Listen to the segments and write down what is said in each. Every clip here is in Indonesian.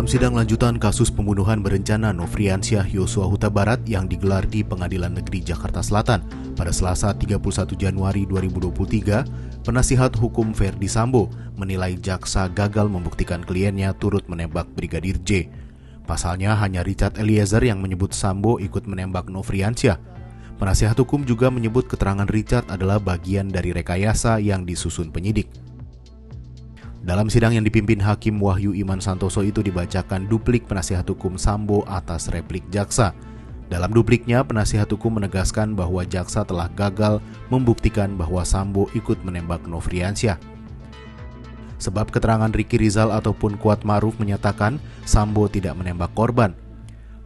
Dalam sidang lanjutan kasus pembunuhan berencana Nofriansyah Yosua Huta Barat yang digelar di Pengadilan Negeri Jakarta Selatan pada Selasa 31 Januari 2023, penasihat hukum Ferdy Sambo menilai jaksa gagal membuktikan kliennya turut menembak Brigadir J. Pasalnya hanya Richard Eliezer yang menyebut Sambo ikut menembak Nofriansyah. Penasihat hukum juga menyebut keterangan Richard adalah bagian dari rekayasa yang disusun penyidik. Dalam sidang yang dipimpin Hakim Wahyu Iman Santoso itu dibacakan duplik penasihat hukum Sambo atas replik jaksa. Dalam dupliknya, penasihat hukum menegaskan bahwa jaksa telah gagal membuktikan bahwa Sambo ikut menembak Nofriansyah. Sebab keterangan Ricky Rizal ataupun Kuat Ma'ruf menyatakan Sambo tidak menembak korban.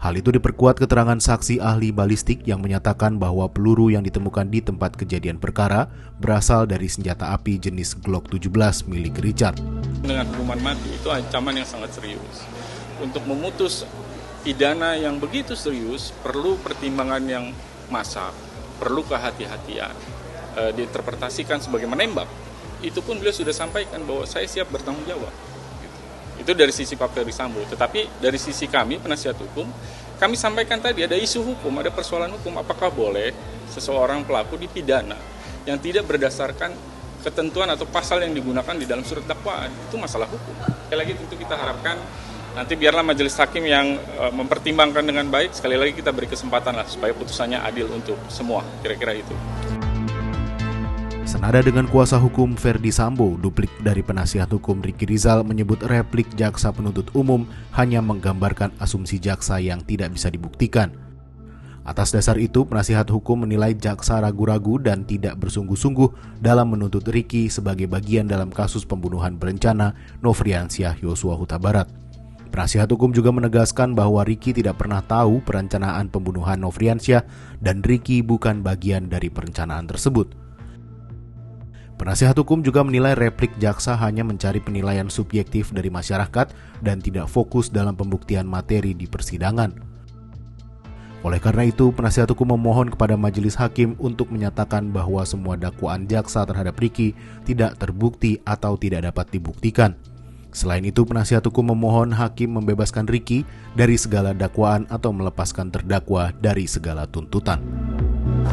Hal itu diperkuat keterangan saksi ahli balistik yang menyatakan bahwa peluru yang ditemukan di tempat kejadian perkara berasal dari senjata api jenis Glock 17 milik Richard. Dengan hukuman mati itu ancaman yang sangat serius. Untuk memutus pidana yang begitu serius perlu pertimbangan yang masak, perlu kehati-hatian. Diinterpretasikan sebagai menembak. Itu pun beliau sudah sampaikan bahwa saya siap bertanggung jawab. Itu dari sisi Pak Ferdy Sambo. Tetapi dari sisi kami, penasihat hukum, kami sampaikan tadi ada isu hukum, ada persoalan hukum. Apakah boleh seseorang pelaku dipidana yang tidak berdasarkan ketentuan atau pasal yang digunakan di dalam surat dakwaan? Itu masalah hukum. Sekali lagi tentu kita harapkan nanti biarlah majelis hakim yang mempertimbangkan dengan baik. Sekali lagi kita beri kesempatan lah supaya putusannya adil untuk semua. Kira-kira itu. Senada dengan kuasa hukum Ferdy Sambo, duplik dari penasihat hukum Ricky Rizal menyebut replik jaksa penuntut umum hanya menggambarkan asumsi jaksa yang tidak bisa dibuktikan. Atas dasar itu, penasihat hukum menilai jaksa ragu-ragu dan tidak bersungguh-sungguh dalam menuntut Ricky sebagai bagian dalam kasus pembunuhan berencana Nofriansyah Yosua Huta Barat. Penasihat hukum juga menegaskan bahwa Ricky tidak pernah tahu perencanaan pembunuhan Nofriansyah dan Ricky bukan bagian dari perencanaan tersebut. Penasihat hukum juga menilai replik jaksa hanya mencari penilaian subjektif dari masyarakat dan tidak fokus dalam pembuktian materi di persidangan. Oleh karena itu, penasihat hukum memohon kepada majelis hakim untuk menyatakan bahwa semua dakwaan jaksa terhadap Ricky tidak terbukti atau tidak dapat dibuktikan. Selain itu, penasihat hukum memohon hakim membebaskan Ricky dari segala dakwaan atau melepaskan terdakwa dari segala tuntutan.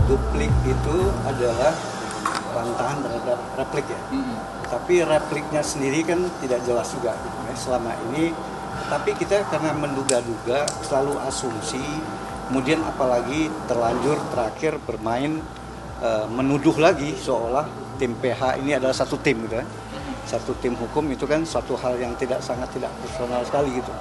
Duplik itu adalah bantahan terhadap replik ya. Tapi repliknya sendiri kan tidak jelas juga selama ini. Tapi kita karena menduga-duga selalu asumsi, kemudian apalagi terlanjur terakhir bermain menuduh lagi seolah tim PH ini adalah satu tim gitu ya. Satu tim hukum itu kan suatu hal yang sangat tidak personal sekali gitu.